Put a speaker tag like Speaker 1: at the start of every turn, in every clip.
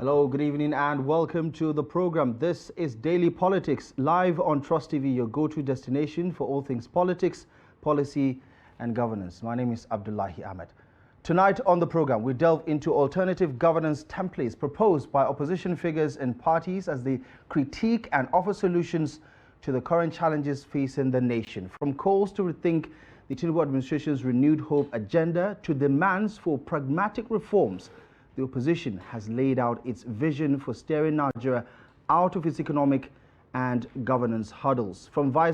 Speaker 1: Hello, good evening, and welcome to the program. This is Daily Politics, live on Trust TV, your go-to destination for all things politics, policy, and governance. My name is Abdullahi Ahmed. Tonight on the program, we delve into alternative governance templates proposed by opposition figures and parties as they critique and offer solutions to the current challenges facing the nation. From calls to rethink the Tinubu administration's renewed hope agenda to demands for pragmatic reforms, the opposition has laid out its vision for steering Nigeria out of its economic and governance hurdles. From former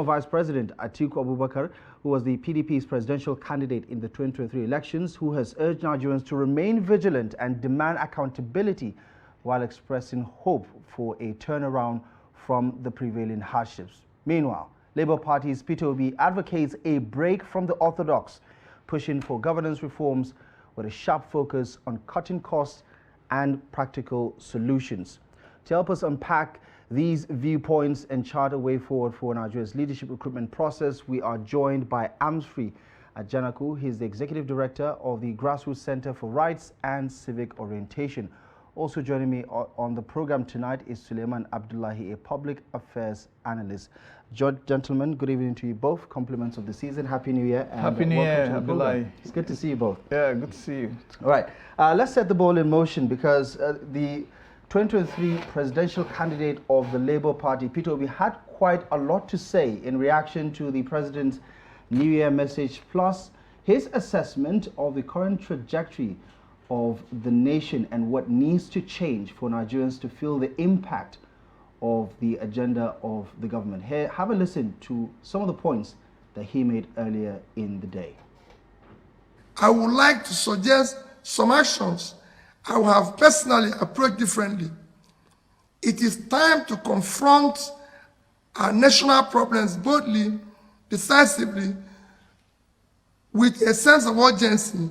Speaker 1: Vice President Atiku Abubakar, who was the PDP's presidential candidate in the 2023 elections, who has urged Nigerians to remain vigilant and demand accountability while expressing hope for a turnaround from the prevailing hardships. Meanwhile, Labour Party's Peter Obi advocates a break from the orthodox, pushing for governance reforms with a sharp focus on cutting costs and practical solutions. To help us unpack these viewpoints and chart a way forward for Nigeria's leadership recruitment process, we are joined by Amsfree Ajanaku. He is the Executive Director of the Grassroots Center for Rights and Civic Orientation. Also joining me on the program tonight is Suleiman Abdullahi, a public affairs analyst. Gentlemen, good evening to you both. Compliments of the season. Happy New Year. And
Speaker 2: Happy New Year, Abdullahi.
Speaker 1: It's good to see you both.
Speaker 2: Yeah, good to see you.
Speaker 1: All right. Let's set the ball in motion because the 2023 presidential candidate of the Labour Party, Peter Obi, had quite a lot to say in reaction to the president's New Year message, plus his assessment of the current trajectory of the nation and what needs to change for Nigerians to feel the impact of the agenda of the government. Here, have a listen to some of the points that he made earlier in the day.
Speaker 3: I would like to suggest some actions I will have personally approached differently. It is time to confront our national problems boldly, decisively, with a sense of urgency.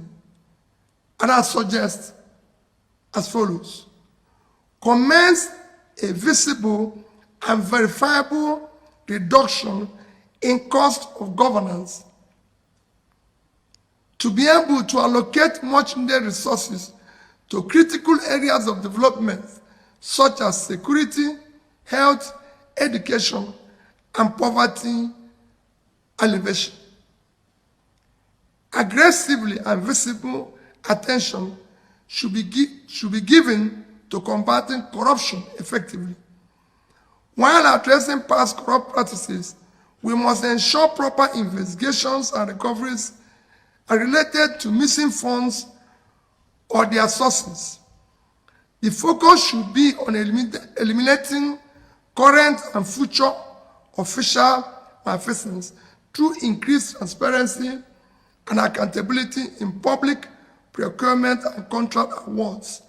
Speaker 3: And I suggest as follows: commence a visible and verifiable reduction in cost of governance to be able to allocate much needed resources to critical areas of development such as security, health, education, and poverty alleviation. Aggressively and visible attention should be given to combating corruption effectively. While addressing past corrupt practices, we must ensure proper investigations and recoveries are related to missing funds or their sources. The focus should be on eliminating current and future official malfeasance through increased transparency and accountability in public procurement and contract awards,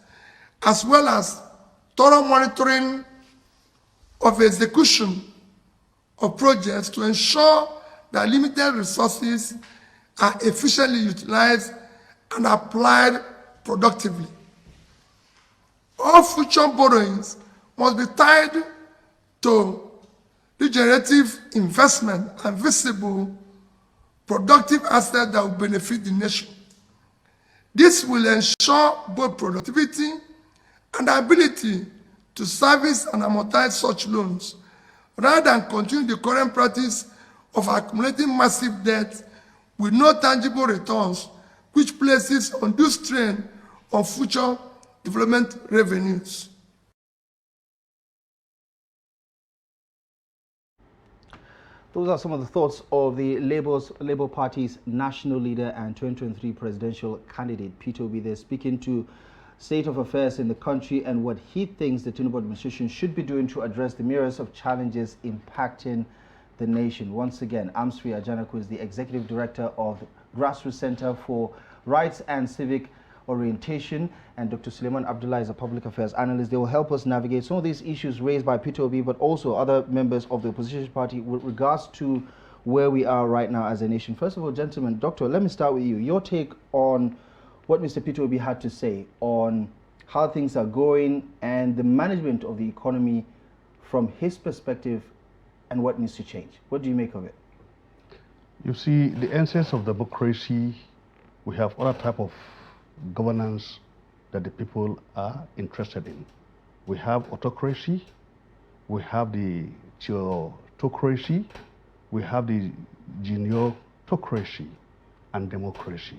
Speaker 3: as well as thorough monitoring of execution of projects to ensure that limited resources are efficiently utilized and applied productively. All future borrowings must be tied to regenerative investment and visible, productive assets that will benefit the nation. This will ensure both productivity and the ability to service and amortize such loans, rather than continue the current practice of accumulating massive debt with no tangible returns, which places undue strain on future development revenues.
Speaker 1: Those are some of the thoughts of the Labour Party's national leader and 2023 presidential candidate, Peter Obi. They're speaking to state of affairs in the country and what he thinks the Tinubu administration should be doing to address the myriad of challenges impacting the nation. Once again, Amsfree Ajanaku is the Executive Director of the Grassroots Center for Rights and Civic Orientation, and Dr. Suleiman Abdullahi is a public affairs analyst. They will help us navigate some of these issues raised by Peter Obi, but also other members of the opposition party with regards to where we are right now as a nation. First of all, gentlemen, Doctor, let me start with you. Your take on what Mr. Peter Obi had to say on how things are going and the management of the economy from his perspective and what needs to change. What do you make of it?
Speaker 4: You see, the essence of democracy, we have other type of governance that the people are interested in. We have autocracy, we have the theocracy, we have the geniotocracy, and democracy.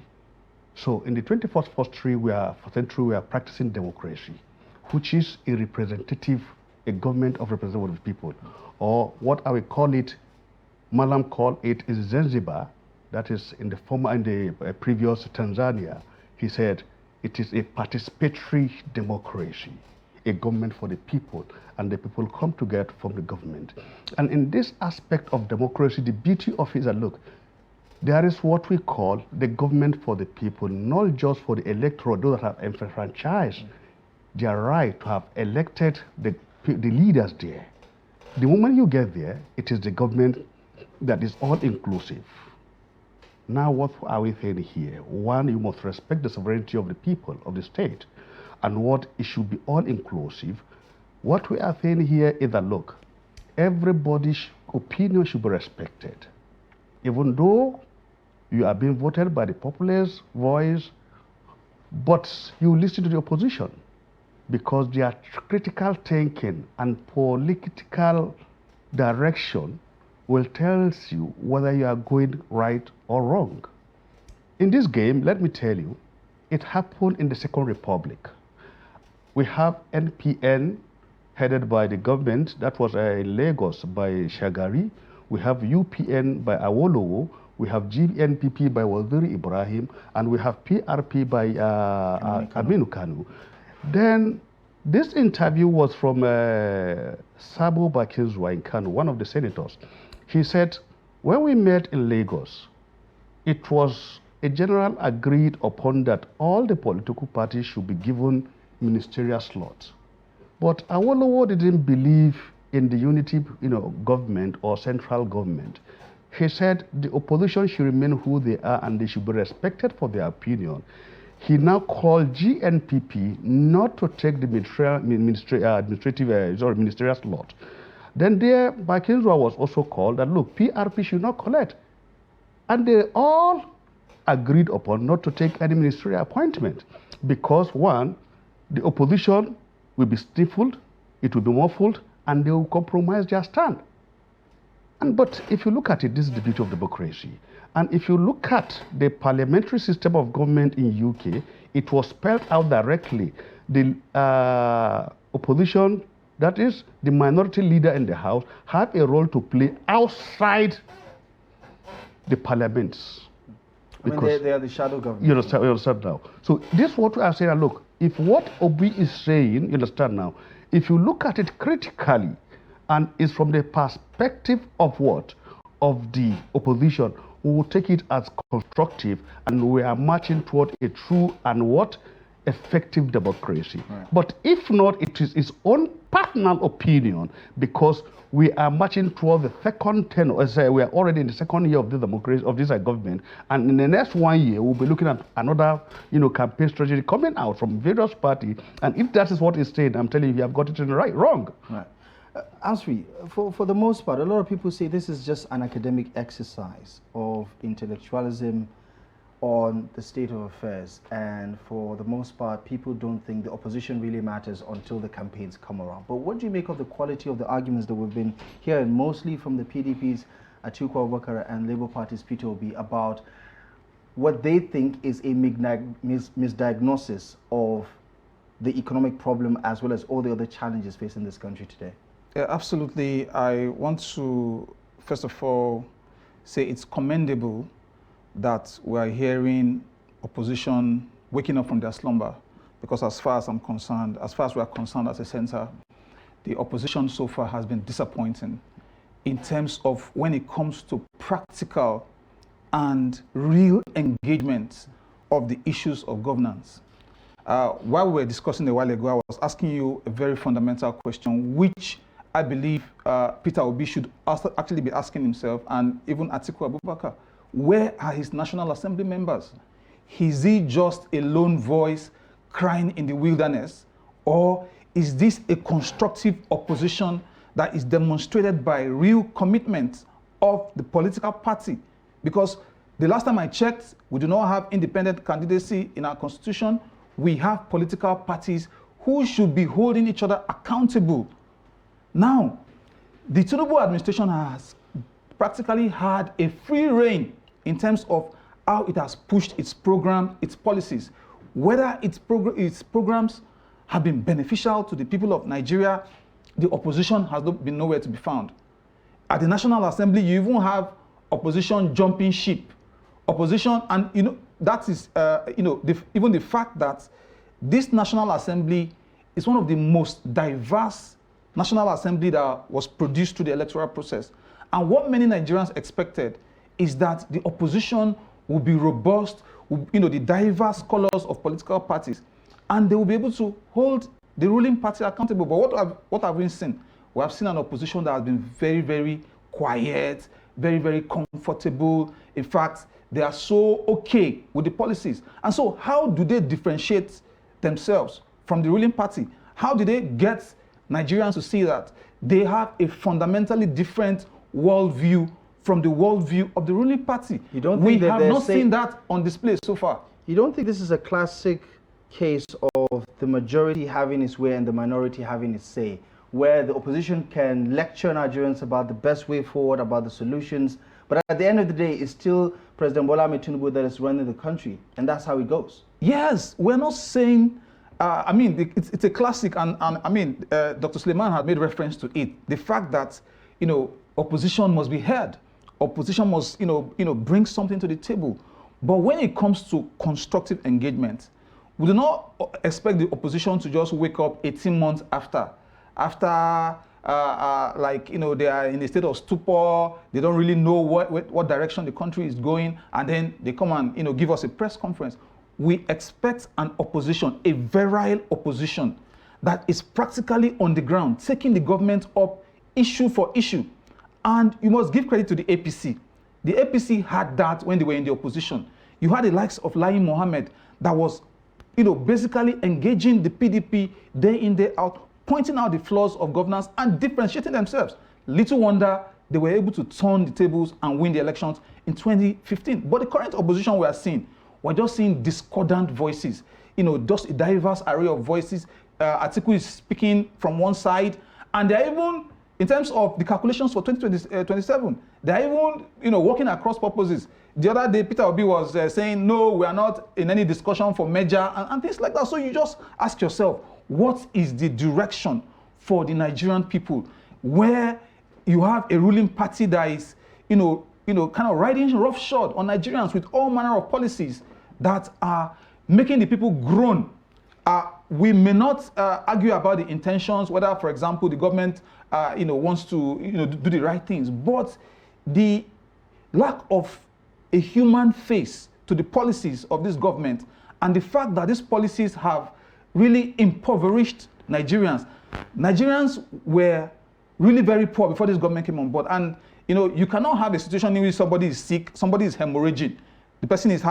Speaker 4: So in the 21st century, we are practicing democracy, which is a government of representative people, or what I will call it, Malam called it is Zanzibar, that is in the previous Tanzania. He said it is a participatory democracy, a government for the people, and the people come together from the government. And in this aspect of democracy, the beauty of it is that, look, there is what we call the government for the people, not just for the electorate, those that have enfranchised their right to have elected the leaders there. The moment you get there, it is the government that is all-inclusive. Now, what are we saying here? One, you must respect the sovereignty of the people, of the state, and what it should be all-inclusive. What we are saying here is that, look, everybody's opinion should be respected. Even though you are being voted by the populace voice, but you listen to the opposition because their critical thinking and political direction will tell you whether you are going right or wrong. In this game, let me tell you, it happened in the Second Republic. We have NPN headed by the government, that was in Lagos by Shagari. We have UPN by Awolowo. We have GNPP by Waziri Ibrahim, and we have PRP by Aminu Kanu. Then this interview was from Sabo Bakizwa in Kanu, one of the senators. He said, when we met in Lagos, it was a general agreed upon that all the political parties should be given ministerial slots. But Awolowo didn't believe in the unity, government or central government. He said the opposition should remain who they are and they should be respected for their opinion. He now called GNPP not to take the ministerial slot. Then there, Bakizwa was also called that, look, PRP should not collect. And they all agreed upon not to take any ministerial appointment because, one, the opposition will be stifled, it will be muffled, and they will compromise their stand. But if you look at it, this is the beauty of democracy. And if you look at the parliamentary system of government in UK, it was spelled out directly. The opposition, that is the minority leader in the House, have a role to play outside the parliaments.
Speaker 1: Because they are the shadow government.
Speaker 4: You understand now. So this is what we are saying. Look, if what Obi is saying, you understand now, if you look at it critically, and it's from the perspective of what? Of the opposition, we will take it as constructive, and we are marching toward a true and what? Effective democracy. Right. But if not, it is its own personal opinion, because we are marching toward the second tenure. As we are already in the second year of the democracy of this government, and in the next 1 year we'll be looking at another, campaign strategy coming out from various parties. And if that is what is saying, I'm telling you, you have got it wrong.
Speaker 1: Right. Amsfree, for the most part, a lot of people say this is just an academic exercise of intellectualism on the state of affairs, and for the most part, people don't think the opposition really matters until the campaigns come around. But what do you make of the quality of the arguments that we've been hearing, mostly from the PDP's Atiku Abubakar and Labour Party's Peter Obi, about what they think is a misdiagnosis of the economic problem as well as all the other challenges facing this country today?
Speaker 2: Yeah, absolutely. I want to, first of all, say it's commendable that we are hearing opposition waking up from their slumber, because as far as I'm concerned, as far as we are concerned as a center, the opposition so far has been disappointing in terms of when it comes to practical and real engagement of the issues of governance. While we were discussing a while ago, I was asking you a very fundamental question, which I believe Peter Obi should actually be asking himself, and even Atiku Abubakar. Where are his National Assembly members? Is he just a lone voice crying in the wilderness? Or is this a constructive opposition that is demonstrated by real commitment of the political party? Because the last time I checked, we do not have independent candidacy in our constitution. we have political parties who should be holding each other accountable. Now, the Tinubu administration has practically had a free rein in terms of how it has pushed its program, its policies. Whether its programs have been beneficial to the people of Nigeria, the opposition has been nowhere to be found. At the National Assembly, you even have opposition jumping ship. Opposition, and that is, even the fact that this National Assembly is one of the most diverse National Assembly that was produced through the electoral process. And what many Nigerians expected is that the opposition will be robust, the diverse colors of political parties, and they will be able to hold the ruling party accountable. But what have we seen? We have seen an opposition that has been very, very quiet, very, very comfortable. In fact, they are so okay with the policies. And so how do they differentiate themselves from the ruling party? How do they get Nigerians to see that they have a fundamentally different worldview from the worldview of the ruling party?
Speaker 1: You don't
Speaker 2: we
Speaker 1: think that
Speaker 2: have not seen that on display so far.
Speaker 1: You don't think this is a classic case of the majority having its way and the minority having its say, where the opposition can lecture Nigerians about the best way forward, about the solutions, but at the end of the day, it's still President Bola Ahmed Tinubu that is running the country, and that's how it goes?
Speaker 2: Yes, we're not saying, it's a classic, and Dr. Suleiman had made reference to it. The fact that, opposition must be heard. Opposition must, bring something to the table. But when it comes to constructive engagement, we do not expect the opposition to just wake up 18 months after they are in a state of stupor, they don't really know what direction the country is going, and then they come and give us a press conference. We expect an opposition, a virile opposition, that is practically on the ground, taking the government up issue for issue. And you must give credit to the APC. The APC had that when they were in the opposition. You had the likes of Lai Mohammed that was basically engaging the PDP day in, day out, pointing out the flaws of governance and differentiating themselves. Little wonder they were able to turn the tables and win the elections in 2015. But the current opposition we are seeing, we're just seeing discordant voices, just a diverse array of voices. Atiku is speaking from one side, and they're even, in terms of the calculations for 2027, they're even, working across purposes. The other day, Peter Obi was saying, no, we are not in any discussion for merger, and things like that. So you just ask yourself, what is the direction for the Nigerian people, where you have a ruling party that is, kind of riding roughshod on Nigerians with all manner of policies that are making the people groan. We may not argue about the intentions, whether, for example, the government, wants to, do the right things, but the lack of a human face to the policies of this government, and the fact that these policies have really impoverished Nigerians. Nigerians were really very poor before this government came on board, and you cannot have a situation in which somebody is sick, somebody is hemorrhaging, the person is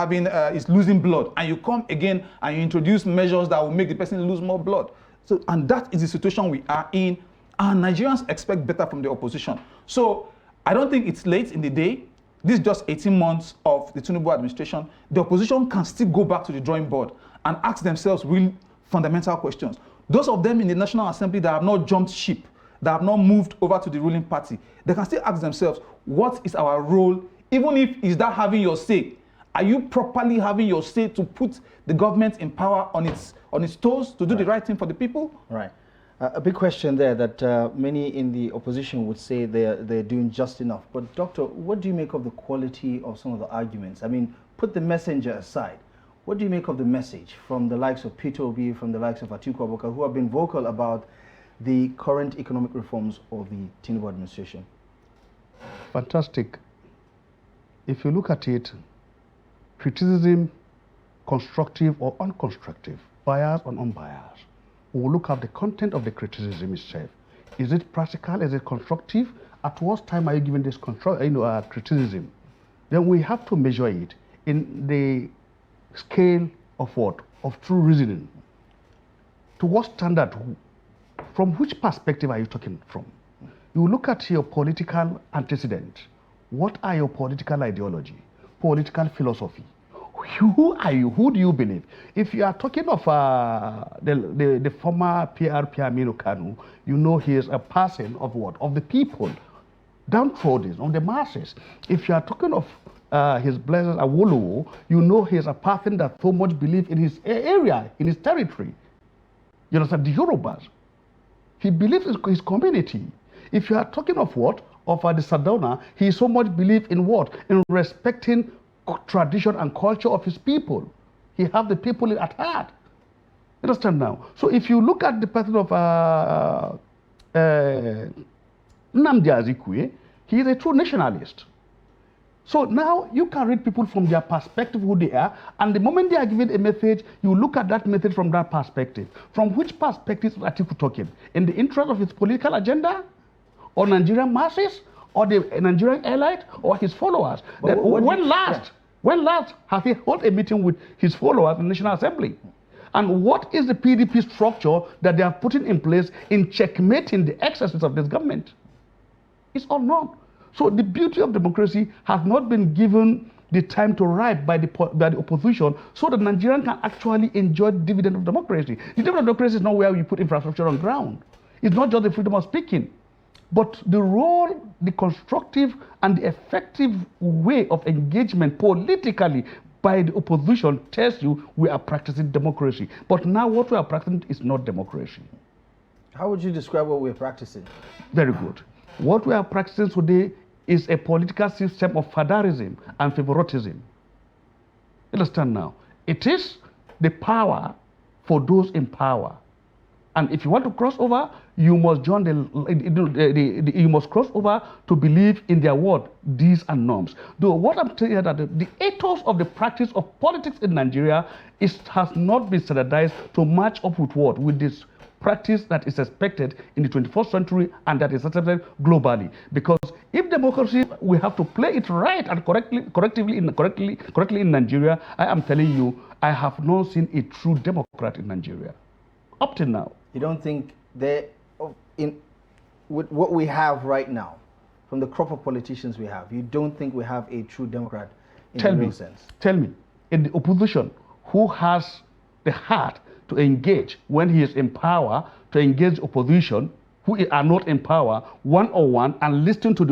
Speaker 2: is losing blood, and you come again and you introduce measures that will make the person lose more blood. So, and that is the situation we are in, and Nigerians expect better from the opposition. So I don't think it's late in the day. This is just 18 months of the Tinubu administration. The opposition can still go back to the drawing board and ask themselves real fundamental questions. Those of them in the National Assembly that have not jumped ship, that have not moved over to the ruling party, they can still ask themselves, what is our role, even if is that having your say? Are you properly having your say to put the government in power on its toes to do the right thing for the people?
Speaker 1: Right. A big question there that many in the opposition would say they're doing just enough. But Doctor, what do you make of the quality of some of the arguments? I mean, put the messenger aside. What do you make of the message from the likes of Peter Obi, from the likes of Atiku Abubakar, who have been vocal about the current economic reforms of the Tinubu administration?
Speaker 4: Fantastic. If you look at it, criticism, constructive or unconstructive, biased or unbiased, we will look at the content of the criticism itself. Is it practical? Is it constructive? At what time are you giving this criticism? Then we have to measure it in the scale of what? Of true reasoning. To what standard? From which perspective are you talking from? You look at your political antecedent. What are your political ideology, political philosophy? Who are you? Who do you believe? If you are talking of the former PRP Aminu Kanu, you know he is a person of what? Of the people, downtrodden, of the masses. If you are talking of his blessed Awolowo, you know he is a person that so much believes in his area, in his territory. You understand? The Yorubas. He believes in his community. If you are talking of what? Of the Sadona, he so much believes in what? In respecting tradition and culture of his people. He has the people at heart. You understand now? So if you look at the person of Nnamdi Azikiwe, he is a true nationalist. So now you can read people from their perspective, who they are, and the moment they are given a message, you look at that message from that perspective. From which perspective is Atiku talking? In the interest of his political agenda, or Nigerian masses, or the Nigerian elite, or his followers? When last have he held a meeting with his followers in the National Assembly? And what is the PDP structure that they are putting in place in checkmating the excesses of this government? It's unknown. So the beauty of democracy has not been given the time to ripe by the opposition, so that Nigerians can actually enjoy the dividend of democracy. The dividend of democracy is not where you put infrastructure on ground. It's not just the freedom of speaking, but the role, the constructive and the effective way of engagement politically by the opposition tells you we are practicing democracy. But now what we are practicing is not democracy.
Speaker 1: How would you describe what we're practicing?
Speaker 4: Very good. What we are practicing today is a political system of federalism and favoritism. Understand now? It is the power for those in power. And if you want to cross over, you must join you must cross over to believe in their word, deeds and norms. Though what I'm telling you that the ethos of the practice of politics in Nigeria has not been standardized to match up with what? With this practice that is expected in the 21st century and that is accepted globally. Because if democracy, we have to play it right and correctly in Nigeria. I am telling you, I have not seen a true democrat in Nigeria up till now.
Speaker 1: You don't think with what we have right now, from the crop of politicians we have, you don't think we have a true democrat in the real sense? Tell
Speaker 4: me, in the opposition, who has the heart to engage when he is in power, to engage opposition who are not in power one-on-one and listen to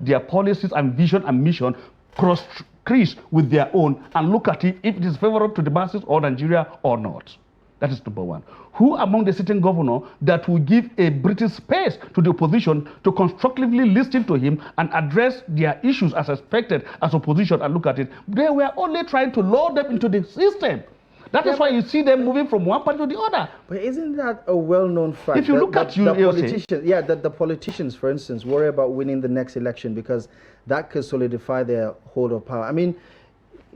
Speaker 4: their policies and vision and mission cross-crease with their own and look at it if it is favorable to the masses or Nigeria or not. That is number one. Who among the sitting governor that will give a British space to the opposition to constructively listen to him and address their issues as expected as opposition and look at it? They were only trying to load them into the system. That is why you see them moving from one party to the other.
Speaker 1: But isn't that a well-known fact?
Speaker 4: If you look at
Speaker 1: the politicians, for instance, worry about winning the next election because that could solidify their hold of power. I mean,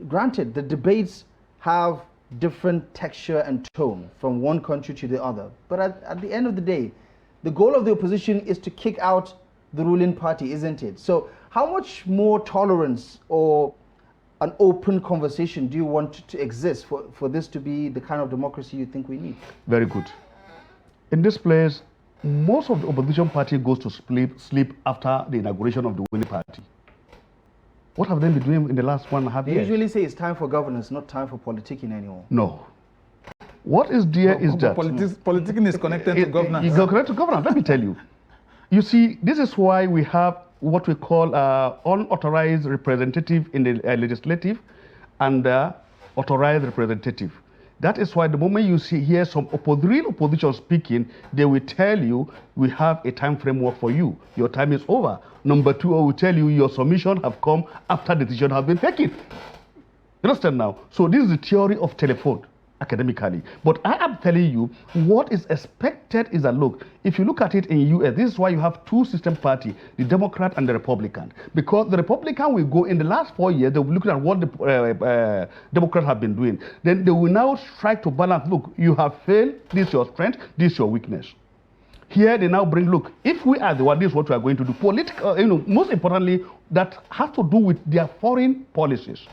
Speaker 1: granted, the debates have different texture and tone from one country to the other. But at the end of the day, the goal of the opposition is to kick out the ruling party, isn't it? So how much more tolerance or an open conversation do you want to exist for this to be the kind of democracy you think we need?
Speaker 4: Very good. In this place, most of the opposition party goes to sleep after the inauguration of the winning party. What have they been doing in the last 1.5 years?
Speaker 1: They usually say it's time for governance, not time for politicking anymore.
Speaker 4: No. What is there is that...
Speaker 2: Politicking is connected to governance.
Speaker 4: It's connected to governance, let me tell you. You see, this is why we have what we call unauthorized representative in the legislative and authorized representative. That is why the moment you hear some real opposition speaking, they will tell you, we have a time framework for you. Your time is over. Number two, I will tell you, your submission have come after the decision has been taken. You understand now? So this is the theory of telephone, academically. But I am telling you, what is expected is that, look, if you look at it in US, this is why you have two system parties, the Democrat and the Republican. Because the Republican will go, in the last 4 years, they will look at what the Democrats have been doing. Then they will now try to balance, look, you have failed, this is your strength, this is your weakness. Here they now bring, look, if we are the one, this is what we are going to do. Political, most importantly, that has to do with their foreign policies.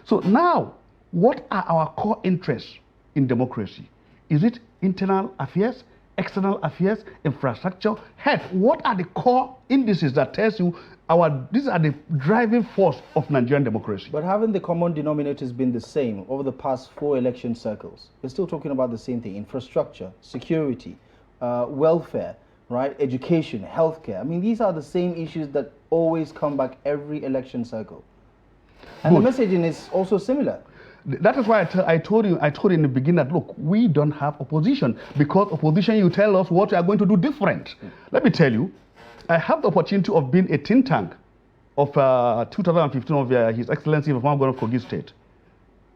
Speaker 4: So now, what are our core interests in democracy? Is it internal affairs? external affairs, infrastructure, health. What are the core indices that tells you these are the driving force of Nigerian democracy?
Speaker 1: But haven't the common denominators been the same over the past 4 election cycles? We're still talking about the same thing: infrastructure, security, welfare, right? Education, healthcare. I mean, these are the same issues that always come back every election cycle. And the messaging is also similar.
Speaker 4: That is why I told you in the beginning that, look, we don't have opposition, because opposition, you tell us what we are going to do different. Let me tell you, I have the opportunity of being a think tank of 2015 of His Excellency of Kogi State.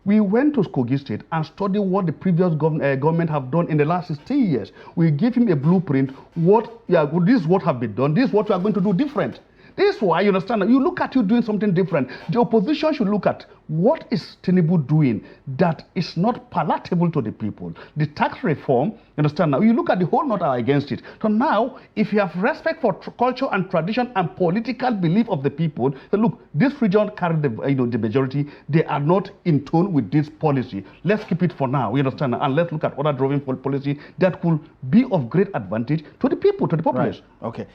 Speaker 4: We went to Kogi State and studied what the previous government have done in the last 16 years. We give him a blueprint. This is what have been done. This is what we are going to do different. This is why, you understand, you look at you doing something different. The opposition should look at what is Tinubu doing that is not palatable to the people. The tax reform, you understand now, you look at the whole not are against it. So now, if you have respect for culture and tradition and political belief of the people, then look, this region carry the majority, they are not in tune with this policy. Let's keep it for now, you understand, and let's look at other driving policy that could be of great advantage to the people, to the populace.
Speaker 1: Right. Okay.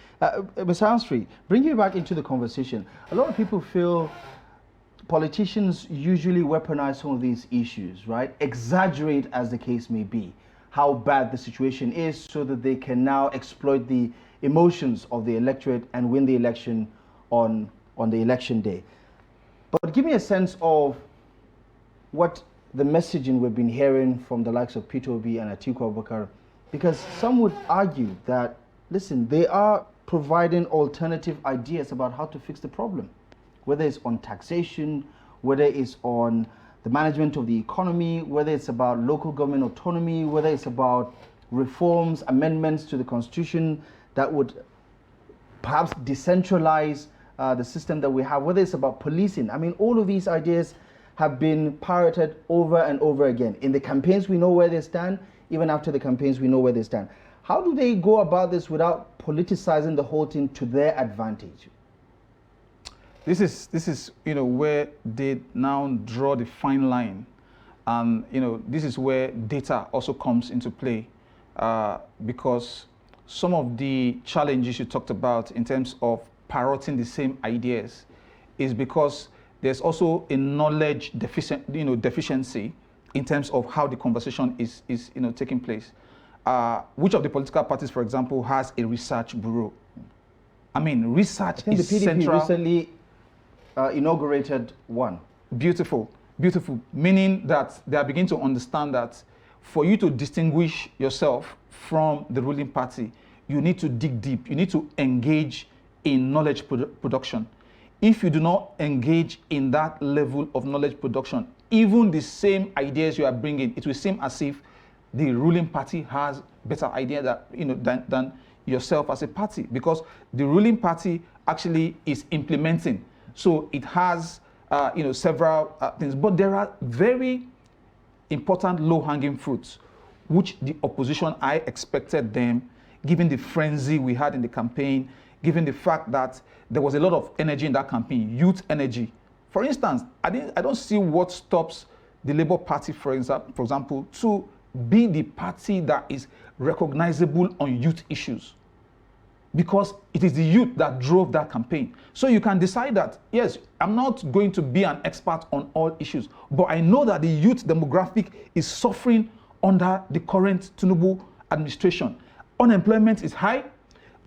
Speaker 1: Mr. Amsfree, bring you back into the conversation. A lot of people feel politicians usually weaponize some of these issues, right? Exaggerate, as the case may be, how bad the situation is so that they can now exploit the emotions of the electorate and win the election on the election day. But give me a sense of what the messaging we've been hearing from the likes of Peter Obi and Atiku Abubakar, because some would argue that, listen, they are providing alternative ideas about how to fix the problem, whether it's on taxation, whether it's on the management of the economy, whether it's about local government autonomy, whether it's about reforms, amendments to the constitution that would perhaps decentralize the system that we have, whether it's about policing. I mean, all of these ideas have been parroted over and over again. In the campaigns, we know where they stand. Even after the campaigns, we know where they stand. How do they go about this without politicizing the whole thing to their advantage?
Speaker 2: This is where they now draw the fine line, and this is where data also comes into play, because some of the challenges you talked about in terms of parroting the same ideas is because there's also a knowledge deficiency in terms of how the conversation is taking place. Which of the political parties, for example, has a research bureau? I mean, research is
Speaker 1: the PDP
Speaker 2: central.
Speaker 1: Recently inaugurated one.
Speaker 2: Beautiful, beautiful. Meaning that they are beginning to understand that for you to distinguish yourself from the ruling party, you need to dig deep. You need to engage in knowledge production. If you do not engage in that level of knowledge production, even the same ideas you are bringing, it will seem as if the ruling party has better idea than yourself as a party, because the ruling party actually is implementing. So it has several things, but there are very important low-hanging fruits, which the opposition, I expected them, given the frenzy we had in the campaign, given the fact that there was a lot of energy in that campaign, youth energy. For instance, I don't see what stops the Labour Party, for example, to be the party that is recognizable on youth issues, because it is the youth that drove that campaign. So you can decide that, yes, I'm not going to be an expert on all issues, but I know that the youth demographic is suffering under the current Tinubu administration. Unemployment is high,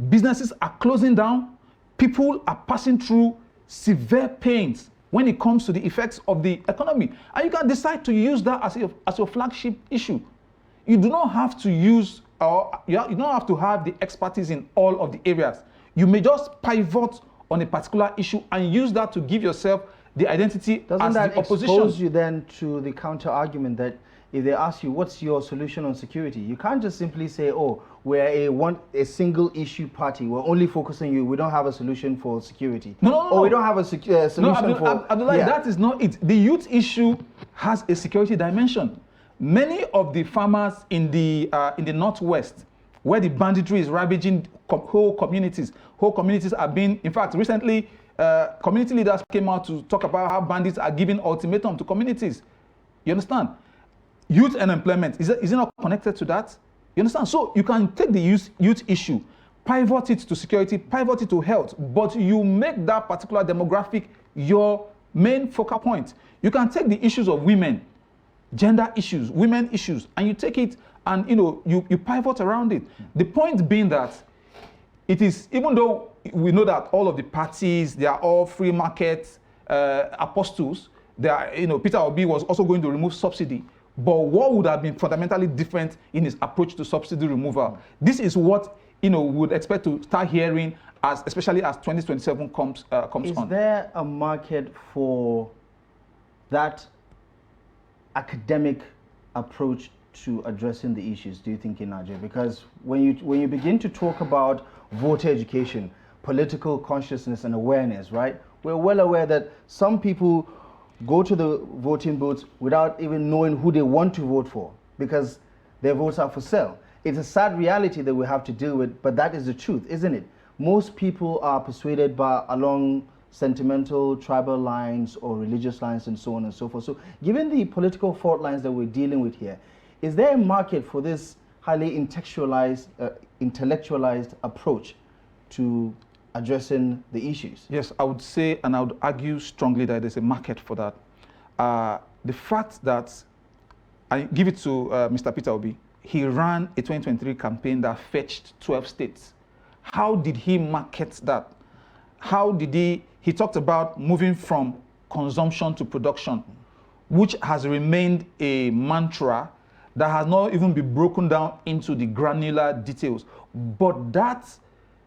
Speaker 2: businesses are closing down, people are passing through severe pains when it comes to the effects of the economy. And you can decide to use that as your flagship issue. You do not have to use, you don't have to have the expertise in all of the areas. You may just pivot on a particular issue and use that to give yourself the identity as the opposition.
Speaker 1: Doesn't that expose you then to the counter argument that if they ask you, what's your solution on security? You can't just simply say, oh, we're a single issue party. We're only focusing you. We don't have a solution for security.
Speaker 2: No.
Speaker 1: Or we don't have a solution for...
Speaker 2: Abdullahi, that is not it. The youth issue has a security dimension. Many of the farmers in the Northwest, where the banditry is ravaging whole communities are being, in fact, recently, community leaders came out to talk about how bandits are giving ultimatum to communities. You understand? Youth unemployment, is it not connected to that? You understand? So you can take the youth issue, pivot it to security, pivot it to health, but you make that particular demographic your main focal point. You can take the issues of women, gender issues, women issues, and you take it and you pivot around it. The point being that it is, even though we know that all of the parties, they are all free market apostles, they are, Peter Obi was also going to remove subsidy. But what would have been fundamentally different in his approach to subsidy removal? This is what we would expect to start hearing, especially as 2027 comes on.
Speaker 1: Is there a market for that academic approach to addressing the issues, do you think, in Nigeria? Because when you begin to talk about voter education, political consciousness and awareness, right? We're well aware that some people go to the voting booths without even knowing who they want to vote for because their votes are for sale. It's a sad reality that we have to deal with, but that is the truth, isn't it? Most people are persuaded along sentimental, tribal lines or religious lines and so on and so forth. So given the political fault lines that we're dealing with here, is there a market for this highly intellectualized approach to addressing the issues?
Speaker 2: Yes, I would say, and I would argue strongly that there's a market for that. The fact that, I give it to Mr. Peter Obi, he ran a 2023 campaign that fetched 12 states. How did he market that? How did he talked about moving from consumption to production, which has remained a mantra that has not even been broken down into the granular details. But that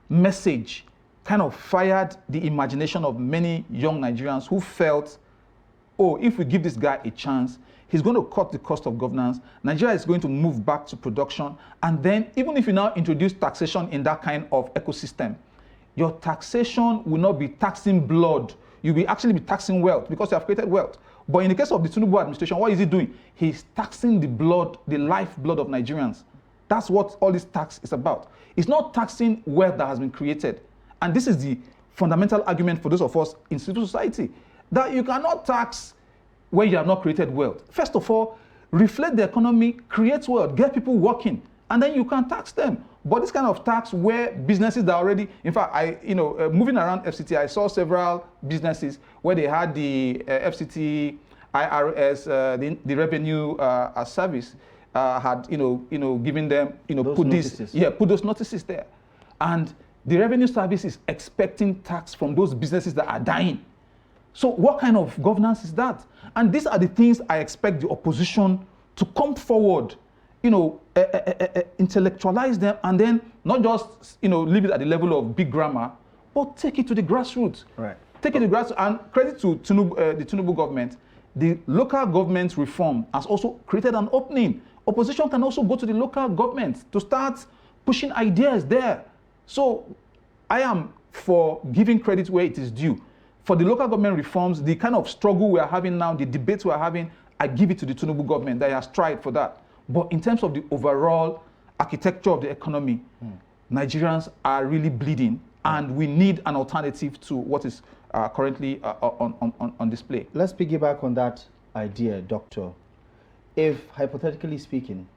Speaker 2: message kind of fired the imagination of many young Nigerians who felt, oh, if we give this guy a chance, he's going to cut the cost of governance. Nigeria is going to move back to production. And then even if you now introduce taxation in that kind of ecosystem, your taxation will not be taxing blood. You'll actually be taxing wealth because you have created wealth. But in the case of the Tinubu administration, what is he doing? He's taxing the blood, the lifeblood of Nigerians. That's what all this tax is about. It's not taxing wealth that has been created. And this is the fundamental argument for those of us in civil society, that you cannot tax where you have not created wealth. First of all, reflect the economy, create wealth, get people working, and then you can tax them. But this kind of tax where businesses that already, in fact, moving around FCT, I saw several businesses where they had the FCT, IRS, the revenue service had, given them, put those notices there. And the revenue service is expecting tax from those businesses that are dying. So what kind of governance is that? And these are the things I expect the opposition to come forward, intellectualize them, and then not just, leave it at the level of big grammar, but take it to the grassroots.
Speaker 1: Right.
Speaker 2: Take it to the grassroots, and credit to the Tinubu government. The local government reform has also created an opening. Opposition can also go to the local government to start pushing ideas there. So I am for giving credit where it is due. For the local government reforms, the kind of struggle we are having now, the debates we are having, I give it to the Tinubu government that has tried for that. But in terms of the overall architecture of the economy, Nigerians are really bleeding, and we need an alternative to what is currently on display.
Speaker 1: Let's piggyback on that idea, Doctor. If, hypothetically speaking,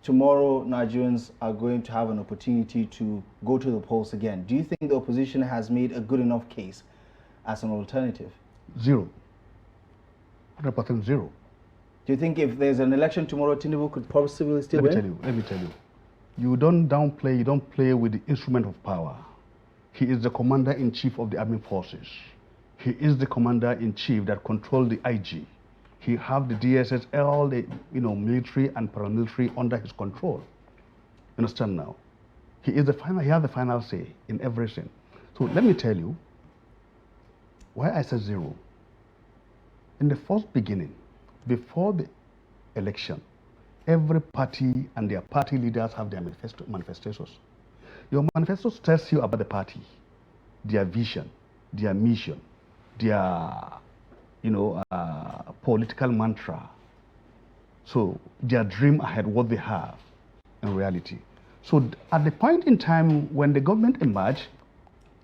Speaker 1: tomorrow Nigerians are going to have an opportunity to go to the polls again, do you think the opposition has made a good enough case as an alternative?
Speaker 4: Zero. 100% zero.
Speaker 1: Do you think if there's an election tomorrow, Tinubu could possibly still win?
Speaker 4: Let me tell you. You don't downplay, you don't play with the instrument of power. He is the commander-in-chief of the armed forces. He is the commander-in-chief that controls the IG. He have the DSS, all the military and paramilitary under his control. You understand now? He has the final say in everything. So let me tell you why I said zero. In the first beginning, before the election, every party and their party leaders have their manifestos. Your manifestos tells you about the party, their vision, their mission, their political mantra. So their dream ahead, what they have in reality. So at the point in time when the government emerged,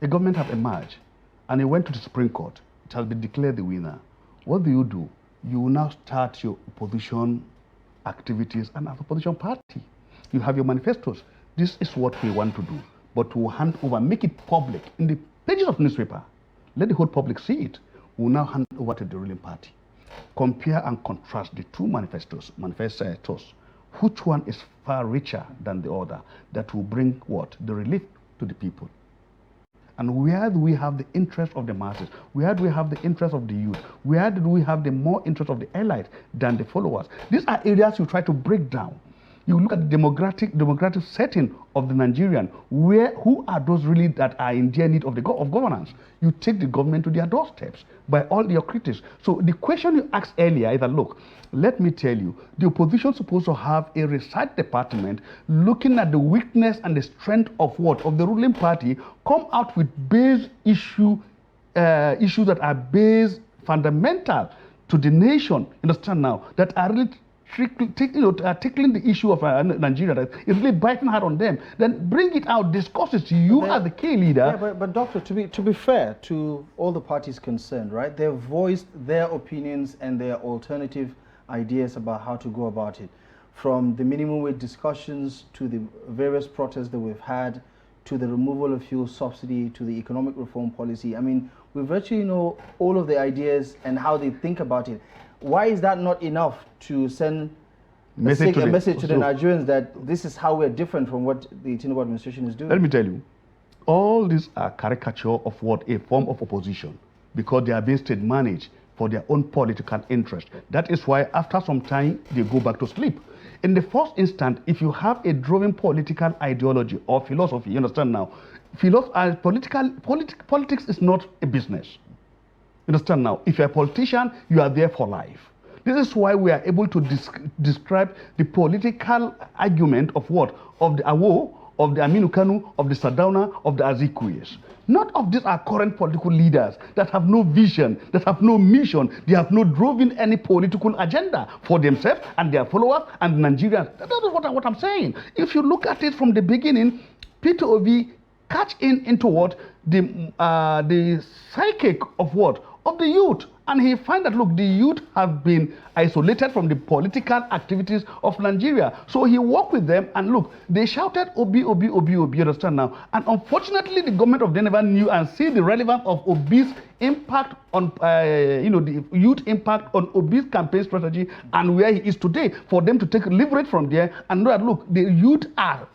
Speaker 4: and it went to the Supreme Court, it has been declared the winner. What do? You will now start your opposition activities and as opposition party. You have your manifestos. This is what we want to do. But to hand over, make it public in the pages of newspaper. Let the whole public see it. We'll now hand over to the ruling party. Compare and contrast the two manifestos. Which one is far richer than the other that will bring what? The relief to the people. And where do we have the interest of the masses? Where do we have the interest of the youth? Where do we have the more interest of the elite than the followers? These are areas you try to break down. You look at the democratic setting of the Nigerian, who are those really that are in dear need of governance? You take the government to their doorsteps by all your critics. So the question you asked earlier is that, look, let me tell you, the opposition is supposed to have a research department looking at the weakness and the strength of what? Of the ruling party, come out with base issues that are base fundamental to the nation, understand now, that are really tackling the issue of Nigeria, that is really biting hard on them, then bring it out, discuss it. You are the key leader.
Speaker 1: Yeah, but Doctor, to be fair to all the parties concerned, right? They've voiced their opinions and their alternative ideas about how to go about it. From the minimum wage discussions to the various protests that we've had, to the removal of fuel subsidy, to the economic reform policy. I mean, we virtually know all of the ideas and how they think about it. Why is that not enough to send a message to the Nigerians that this is how we're different from what the Tinubu administration is doing?
Speaker 4: Let me tell you, all these are caricature of what a form of opposition, because they are being state managed for their own political interest. That is why after some time they go back to sleep. In the first instance, if you have a driven political ideology or philosophy, you understand now, politics is not a business. You understand now? If you're a politician, you are there for life. This is why we are able to describe the political argument of what? Of the Awo, of the Aminu Kanu, of the Sardauna, of the Azikiwes. None of these are current political leaders that have no vision, that have no mission, they have not driven any political agenda for themselves and their followers and Nigerians. That is what I'm saying. If you look at it from the beginning, Peter Obi catch into what? The psychic of what? Of the youth. And he find that, look, the youth have been isolated from the political activities of Nigeria. So he worked with them, and look, they shouted Obi, Obi, Obi, Obi, you understand now? And unfortunately, the government of them never knew and see the relevance of Obi's impact on, the youth impact on Obi's campaign strategy and where he is today, for them to take leverage from there and know that, look, the youth are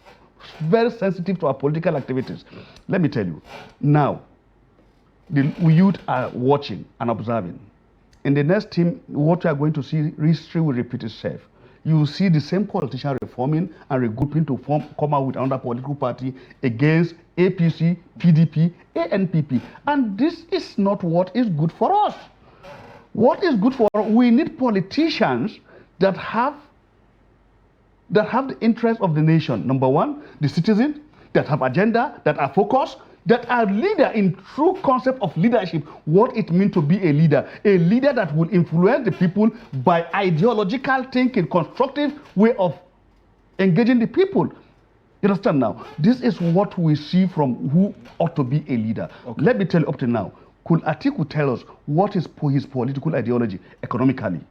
Speaker 4: very sensitive to our political activities. Let me tell you, now, the youth are watching and observing. In the next team, what we are going to see, history will repeat itself. You will see the same politician reforming and regrouping to come out with another political party against APC, PDP, ANPP. And this is not what is good for us. What is good for us? We need politicians that have the interest of the nation. Number one, the citizen, that have agenda, that are focused, that are leader in true concept of leadership, what it means to be a leader that will influence the people by ideological thinking, constructive way of engaging the people. You understand now? This is what we see from who ought to be a leader. Okay. Let me tell you up to now, could Atiku tell us what is his political ideology economically,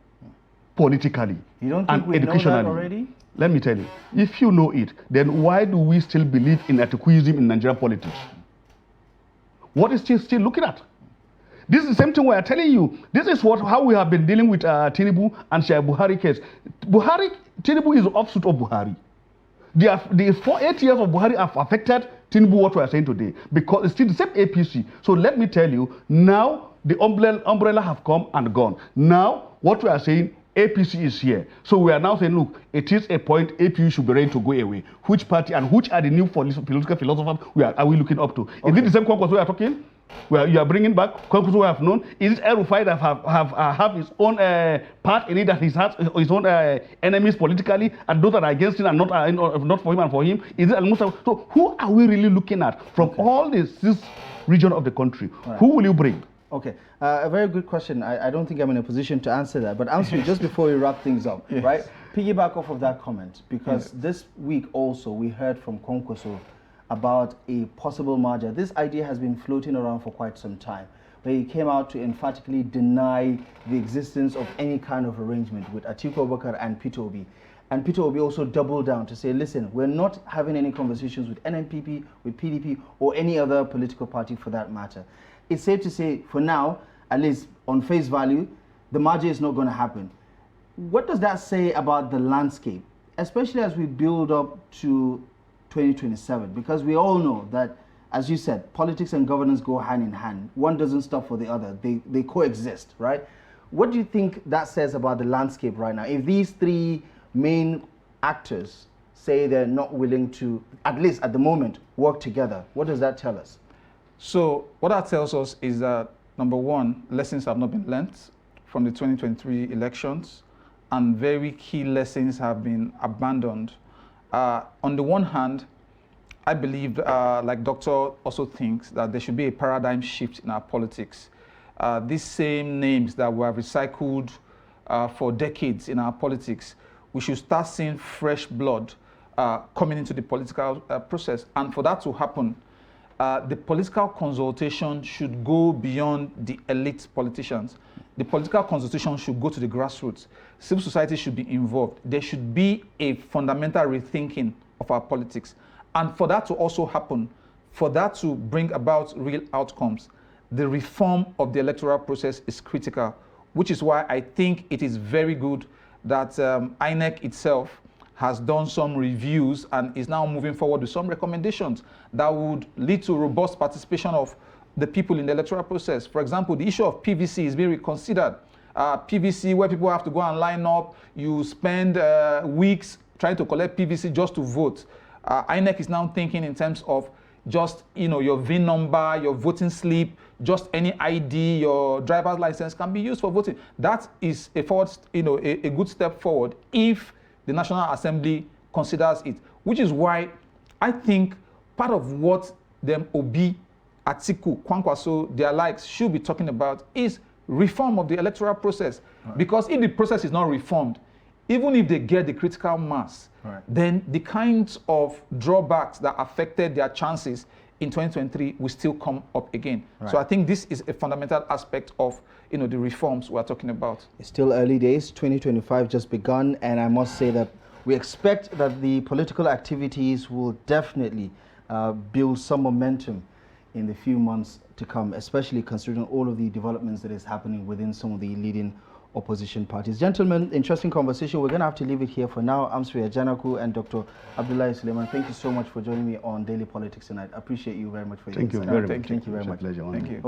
Speaker 4: politically,
Speaker 1: you don't think
Speaker 4: and
Speaker 1: we
Speaker 4: educationally?
Speaker 1: Know that already?
Speaker 4: Let me tell you, if you know it, then why do we still believe in Atikuism in Nigerian politics? What is still looking at? This is the same thing we are telling you. This is how we have been dealing with Tinubu and Shai Buhari case. Tinubu is the offshoot of Buhari. The 8 years of Buhari have affected Tinubu, what we are saying today, because it's still the same APC. So let me tell you, now the umbrella have come and gone. Now, what we are saying, APC is here. So we are now saying, look, it is a point APC should be ready to go away. Which party and which are the new political philosophers are we looking up to? Okay. Is it the same Kwankwaso we are talking? Where you are bringing back Kwankwaso we have known? Is it El-Rufai that have his own part in it, that he has his own enemies politically, and those that are against him and not for him and for him? Is it Al-Musa? So who are we really looking at from all this region of the country? Right. Who will you bring?
Speaker 1: Okay, a very good question. I don't think I'm in a position to answer that, but Amsfree, just before we wrap things up, yes, right? Piggyback off of that comment, because this week also we heard from Kwankwaso about a possible merger. This idea has been floating around for quite some time, where he came out to emphatically deny the existence of any kind of arrangement with Atiku Abubakar and Peter Obi. And Peter Obi also doubled down to say, listen, we're not having any conversations with NNPP, with PDP, or any other political party for that matter. It's safe to say, for now, at least on face value, the merger is not going to happen. What does that say about the landscape, especially as we build up to 2027? Because we all know that, as you said, politics and governance go hand in hand. One doesn't stop for the other. They coexist, right? What do you think that says about the landscape right now? If these three main actors say they're not willing to, at least at the moment, work together, what does that tell us?
Speaker 2: So what that tells us is that, number one, lessons have not been learnt from the 2023 elections, and very key lessons have been abandoned. On the one hand, I believe, like Doctor also thinks, that there should be a paradigm shift in our politics. These same names that were recycled for decades in our politics, we should start seeing fresh blood coming into the political process. And for that to happen, the political consultation should go beyond the elite politicians. The political consultation should go to the grassroots. Civil society should be involved. There should be a fundamental rethinking of our politics. And for that to also happen, for that to bring about real outcomes, the reform of the electoral process is critical, which is why I think it is very good that INEC itself has done some reviews and is now moving forward with some recommendations that would lead to robust participation of the people in the electoral process. For example, the issue of PVC is being reconsidered. PVC, where people have to go and line up, you spend weeks trying to collect PVC just to vote. INEC is now thinking in terms of just, your VIN number, your voting slip, just any ID, your driver's license can be used for voting. That is a forward, a good step forward if the National Assembly considers it, which is why I think part of what them Obi, Atiku, Kwankwaso, their likes should be talking about is reform of the electoral process. Right. Because if the process is not reformed, even if they get the critical mass, right, then the kinds of drawbacks that affected their chances in 2023 will still come up again. Right. So I think this is a fundamental aspect of the reforms we're talking about.
Speaker 1: It's still early days. 2025 just begun, and I must say that we expect that the political activities will definitely build some momentum in the few months to come, especially considering all of the developments that is happening within some of the leading opposition parties. Gentlemen, interesting conversation. We're going to have to leave it here for now. Amsfree, Ajanaku, and Dr. Abdullahi Suleiman, thank you so much for joining me on Daily Politics tonight. I appreciate you very much for your
Speaker 4: insight. Thank you very much.
Speaker 1: Thank you very much.
Speaker 4: Pleasure.
Speaker 2: Thank you.